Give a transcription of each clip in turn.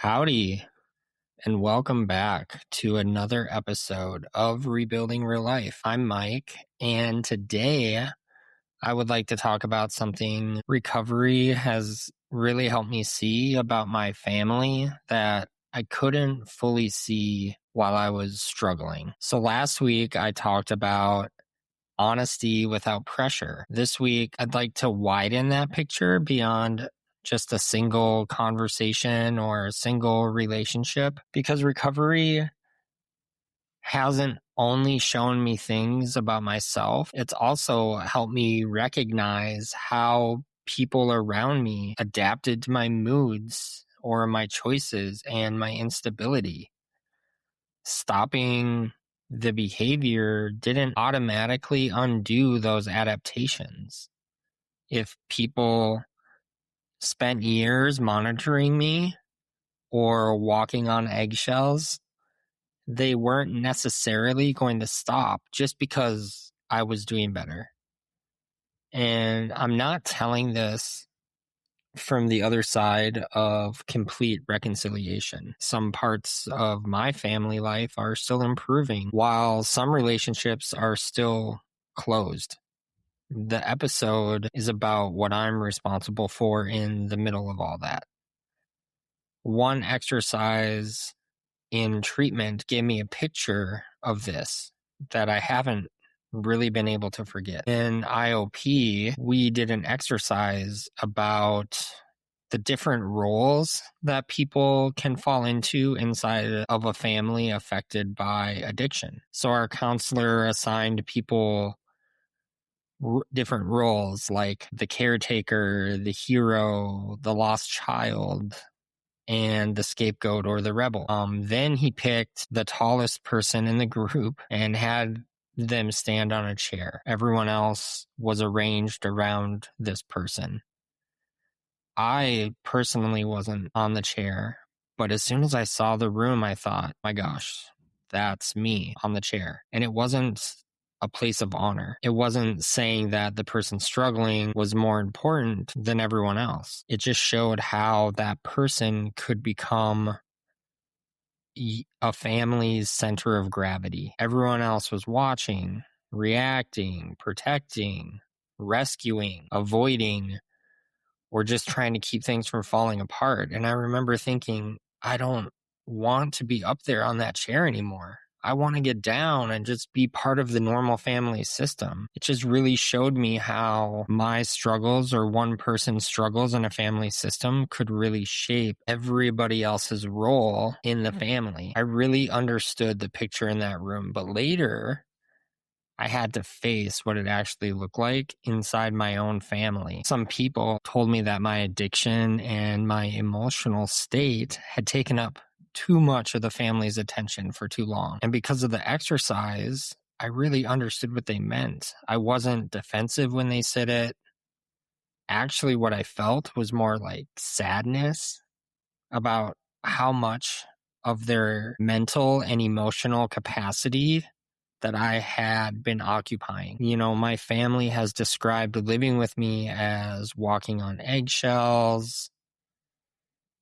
Howdy, and welcome back to another episode of Rebuilding Real Life. I'm Mike, and today I would like to talk about something recovery has really helped me see about my family that I couldn't fully see while I was struggling. So last week I talked about honesty without pressure. This week I'd like to widen that picture beyond just a single conversation or a single relationship, because recovery hasn't only shown me things about myself, it's also helped me recognize how people around me adapted to my moods or my choices and my instability. Stopping the behavior didn't automatically undo those adaptations. If people spent years monitoring me or walking on eggshells, they weren't necessarily going to stop just because I was doing better. And I'm not telling this from the other side of complete reconciliation. Some parts of my family life are still improving, while some relationships are still closed. The episode is about what I'm responsible for in the middle of all that. One exercise in treatment gave me a picture of this that I haven't really been able to forget. In IOP, we did an exercise about the different roles that people can fall into inside of a family affected by addiction. So our counselor assigned people different roles like the caretaker, the hero, the lost child, and the scapegoat or the rebel. Then he picked the tallest person in the group and had them stand on a chair. Everyone else was arranged around this person. I personally wasn't on the chair, but as soon as I saw the room, I thought, my gosh, that's me on the chair. And it wasn't a place of honor. It wasn't saying that the person struggling was more important than everyone else. It just showed how that person could become a family's center of gravity. Everyone else was watching, reacting, protecting, rescuing, avoiding, or just trying to keep things from falling apart. And I remember thinking, I don't want to be up there on that chair anymore. I want to get down and just be part of the normal family system. It just really showed me how my struggles or one person's struggles in a family system could really shape everybody else's role in the family. I really understood the picture in that room, but later I had to face what it actually looked like inside my own family. Some people told me that my addiction and my emotional state had taken up too much of the family's attention for too long. And because of the exercise, I really understood what they meant. I wasn't defensive when they said it. Actually, what I felt was more like sadness about how much of their mental and emotional capacity that I had been occupying. You know, my family has described living with me as walking on eggshells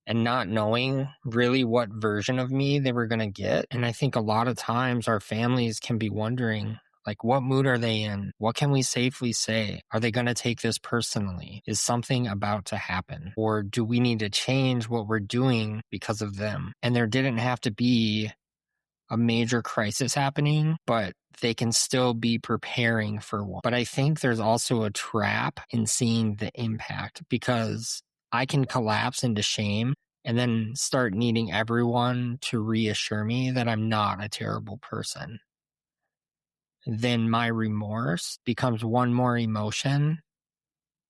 and not knowing really what version of me they were going to get. And I think a lot of times our families can be wondering, like, what mood are they in? What can we safely say? Are they going to take this personally? Is something about to happen? Or do we need to change what we're doing because of them? And there didn't have to be a major crisis happening, but they can still be preparing for one. But I think there's also a trap in seeing the impact, because I can collapse into shame and then start needing everyone to reassure me that I'm not a terrible person. Then my remorse becomes one more emotion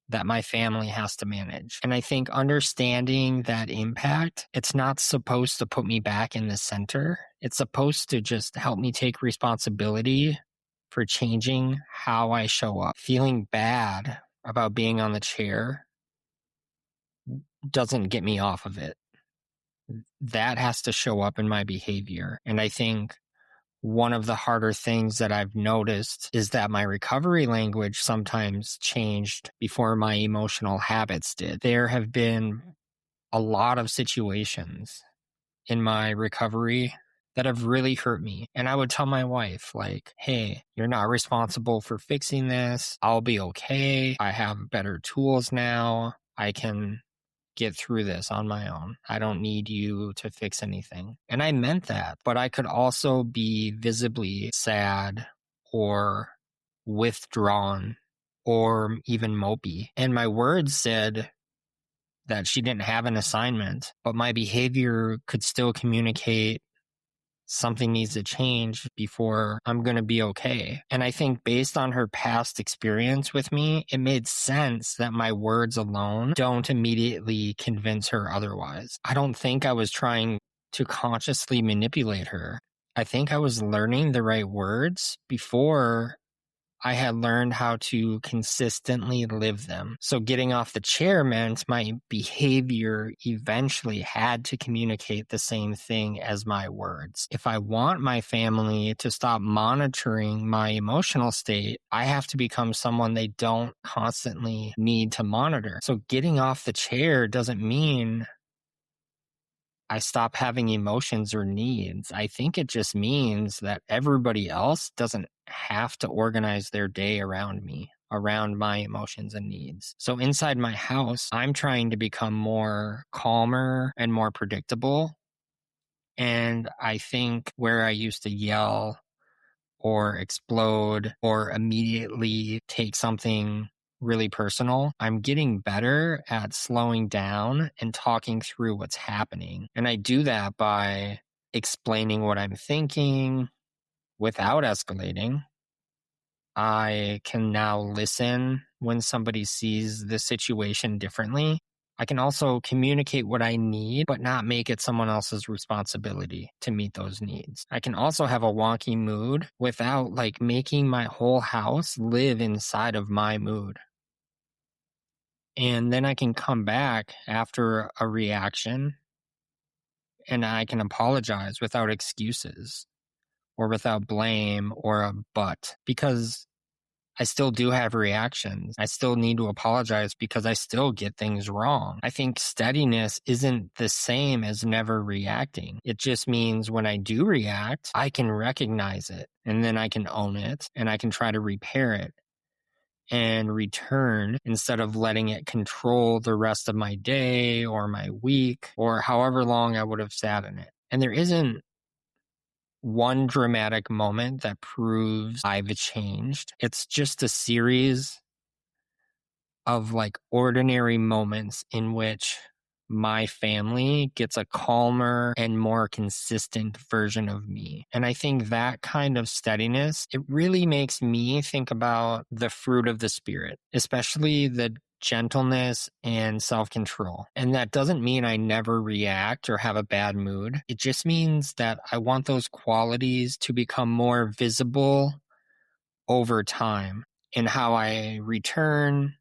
that my family has to manage. And I think understanding that impact, it's not supposed to put me back in the center. It's supposed to just help me take responsibility for changing how I show up. Feeling bad about being on the chair doesn't get me off of it. That has to show up in my behavior. And I think one of the harder things that I've noticed is that my recovery language sometimes changed before my emotional habits did. There have been a lot of situations in my recovery that have really hurt me. And I would tell my wife, like, hey, you're not responsible for fixing this. I'll be okay. I have better tools now. I can get through this on my own. I don't need you to fix anything. And I meant that, but I could also be visibly sad or withdrawn or even mopey. And my words said that she didn't have an assignment, but my behavior could still communicate something needs to change before I'm going to be okay. And I think based on her past experience with me, it made sense that my words alone don't immediately convince her otherwise. I don't think I was trying to consciously manipulate her. I think I was learning the right words before I had learned how to consistently live them. So getting off the chair meant my behavior eventually had to communicate the same thing as my words. If I want my family to stop monitoring my emotional state, I have to become someone they don't constantly need to monitor. So getting off the chair doesn't mean I stop having emotions or needs. I think it just means that everybody else doesn't have to organize their day around me, around my emotions and needs. So inside my house, I'm trying to become more calmer and more predictable. And I think where I used to yell or explode or immediately take something really personal, I'm getting better at slowing down and talking through what's happening. And I do that by explaining what I'm thinking without escalating. I can now listen when somebody sees the situation differently. I can also communicate what I need, but not make it someone else's responsibility to meet those needs. I can also have a wonky mood without like making my whole house live inside of my mood. And then I can come back after a reaction and I can apologize without excuses or without blame or a but, because I still do have reactions. I still need to apologize because I still get things wrong. I think steadiness isn't the same as never reacting. It just means when I do react, I can recognize it and then I can own it and I can try to repair it and return instead of letting it control the rest of my day or my week or however long I would have sat in it. And there isn't one dramatic moment that proves I've changed. It's just a series of like ordinary moments in which my family gets a calmer and more consistent version of me. And I think that kind of steadiness, it really makes me think about the fruit of the spirit, especially the gentleness and self-control. And that doesn't mean I never react or have a bad mood. It just means that I want those qualities to become more visible over time in how I return,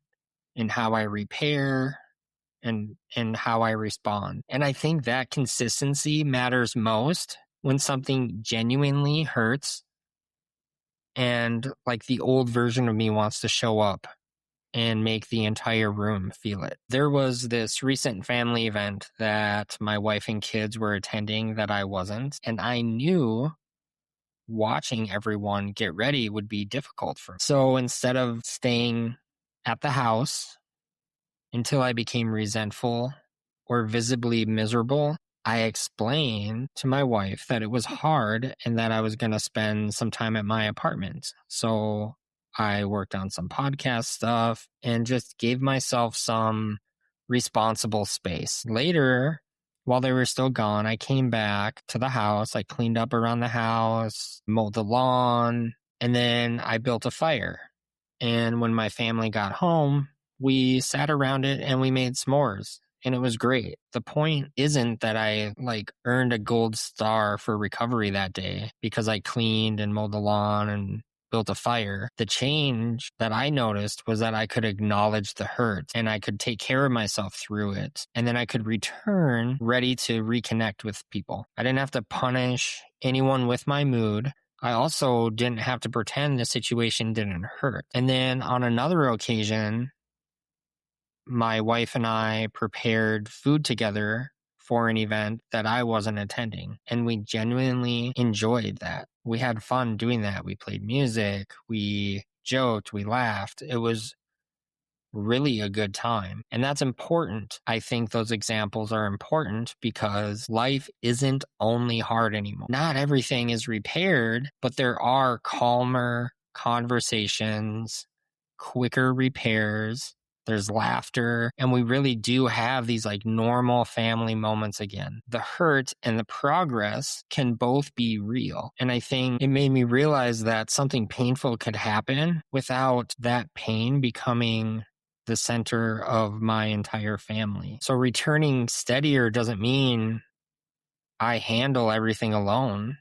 in how I repair, and how I respond. And I think that consistency matters most when something genuinely hurts and like the old version of me wants to show up and make the entire room feel it. There was this recent family event that my wife and kids were attending that I wasn't, and I knew watching everyone get ready would be difficult for me. So instead of staying at the house until I became resentful or visibly miserable, I explained to my wife that it was hard and that I was going to spend some time at my apartment. So I worked on some podcast stuff and just gave myself some responsible space. Later, while they were still gone, I came back to the house. I cleaned up around the house, mowed the lawn, and then I built a fire. And when my family got home, we sat around it and we made s'mores. And it was great. The point isn't that I like earned a gold star for recovery that day because I cleaned and mowed the lawn and built a fire. The change that I noticed was that I could acknowledge the hurt and I could take care of myself through it. And then I could return ready to reconnect with people. I didn't have to punish anyone with my mood. I also didn't have to pretend the situation didn't hurt. And then on another occasion, my wife and I prepared food together for an event that I wasn't attending. And we genuinely enjoyed that. We had fun doing that. We played music, we joked, we laughed. It was really a good time. And that's important. I think those examples are important because life isn't only hard anymore. Not everything is repaired, but there are calmer conversations, quicker repairs. There's laughter, and we really do have these like normal family moments again. The hurt and the progress can both be real. And I think it made me realize that something painful could happen without that pain becoming the center of my entire family. So returning steadier doesn't mean I handle everything alone.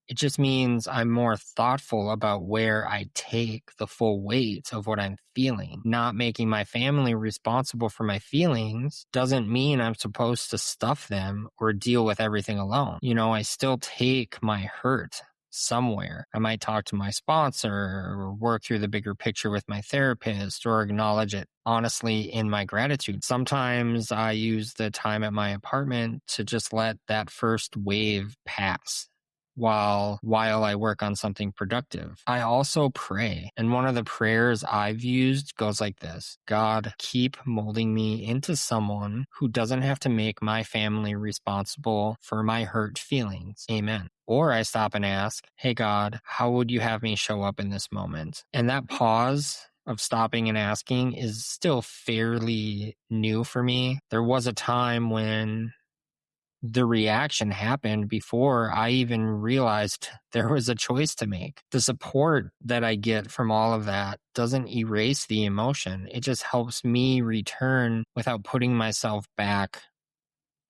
It just means I'm more thoughtful about where I take the full weight of what I'm feeling. Not making my family responsible for my feelings doesn't mean I'm supposed to stuff them or deal with everything alone. I still take my hurt somewhere. I might talk to my sponsor or work through the bigger picture with my therapist or acknowledge it honestly in my gratitude. Sometimes I use the time at my apartment to just let that first wave pass while I work on something productive. I also pray. And one of the prayers I've used goes like this: God, keep molding me into someone who doesn't have to make my family responsible for my hurt feelings. Amen. Or I stop and ask, hey God, how would you have me show up in this moment? And that pause of stopping and asking is still fairly new for me. There was a time when the reaction happened before I even realized there was a choice to make. The support that I get from all of that doesn't erase the emotion. It just helps me return without putting myself back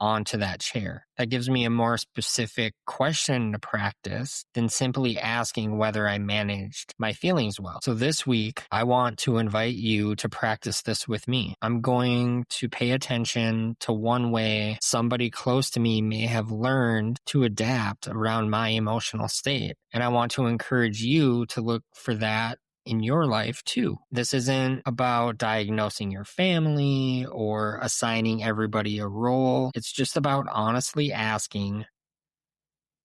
onto that chair. That gives me a more specific question to practice than simply asking whether I managed my feelings well. So this week, I want to invite you to practice this with me. I'm going to pay attention to one way somebody close to me may have learned to adapt around my emotional state. And I want to encourage you to look for that in your life too. This isn't about diagnosing your family or assigning everybody a role. It's just about honestly asking,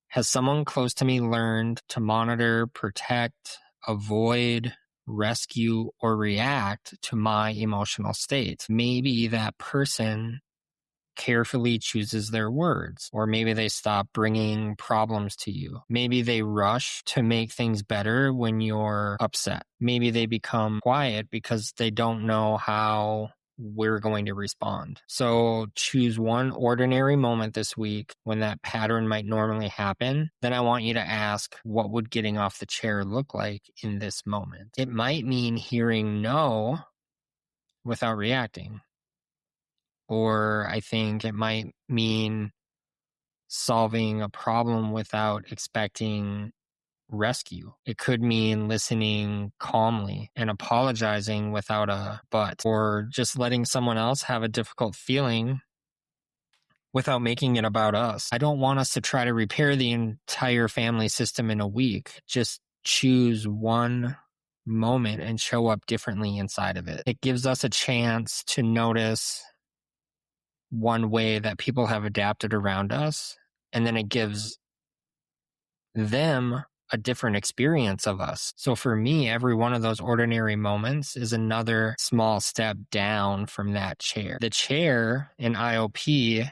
has someone close to me learned to monitor, protect, avoid, rescue, or react to my emotional state? Maybe that person carefully chooses their words, or maybe they stop bringing problems to you. Maybe they rush to make things better when you're upset. Maybe they become quiet because they don't know how we're going to respond. So choose one ordinary moment this week when that pattern might normally happen. Then I want you to ask, what would getting off the chair look like in this moment? It might mean hearing no without reacting. Or I think it might mean solving a problem without expecting rescue. It could mean listening calmly and apologizing without a but, or just letting someone else have a difficult feeling without making it about us. I don't want us to try to repair the entire family system in a week. Just choose one moment and show up differently inside of it. It gives us a chance to notice one way that people have adapted around us, and then it gives them a different experience of us. So for me, every one of those ordinary moments is another small step down from that chair. The chair in IOP,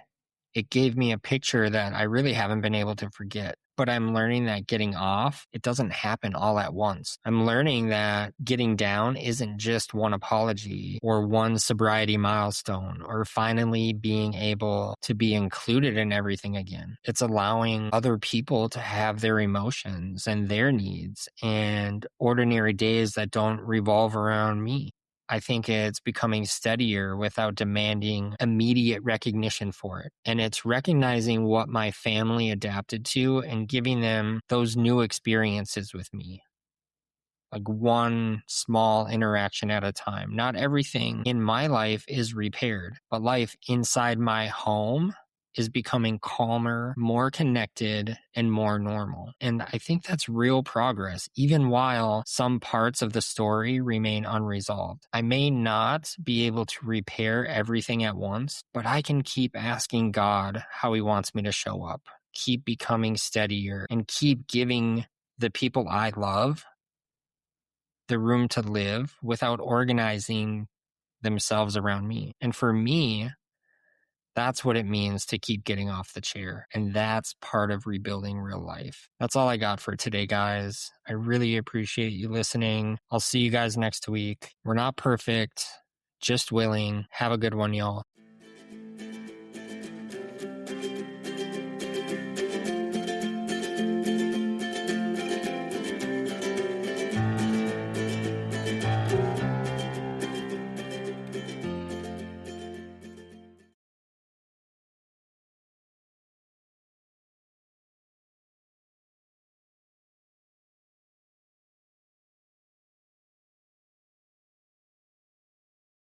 it gave me a picture that I really haven't been able to forget. But I'm learning that getting off, it doesn't happen all at once. I'm learning that getting down isn't just one apology or one sobriety milestone or finally being able to be included in everything again. It's allowing other people to have their emotions and their needs and ordinary days that don't revolve around me. I think it's becoming steadier without demanding immediate recognition for it. And it's recognizing what my family adapted to and giving them those new experiences with me. Like one small interaction at a time. Not everything in my life is repaired, but life inside my home is becoming calmer, more connected, and more normal. And I think that's real progress, even while some parts of the story remain unresolved. I may not be able to repair everything at once, but I can keep asking God how He wants me to show up, keep becoming steadier, and keep giving the people I love the room to live without organizing themselves around me. And for me, that's what it means to keep getting off the chair. And that's part of rebuilding real life. That's all I got for today, guys. I really appreciate you listening. I'll see you guys next week. We're not perfect, just willing. Have a good one, y'all.